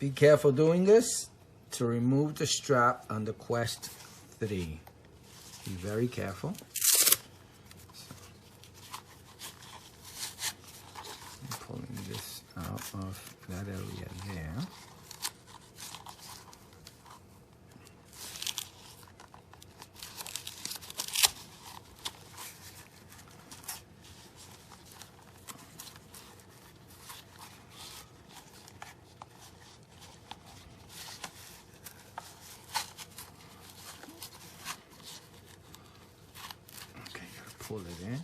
Be careful doing this to remove the strap on the Quest 3. Be very careful. I'm pulling this out of that area there. Pull it in.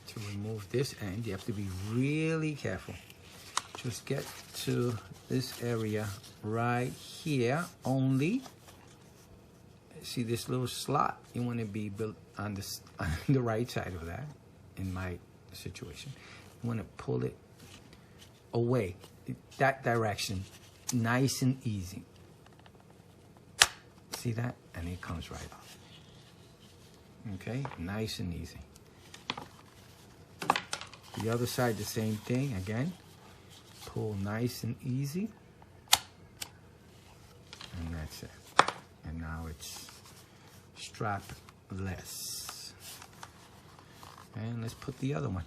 To remove this end, you have to be really careful. Just get to this area right here only. See this little slot? You want to be built on this on the right side of that. In my situation, you want to pull it away that direction, nice and easy. See that? And it comes right off. Okay, nice and easy. The other side, the same thing. Again, pull nice and easy, and that's it. And now it's strapless. And let's put the other one.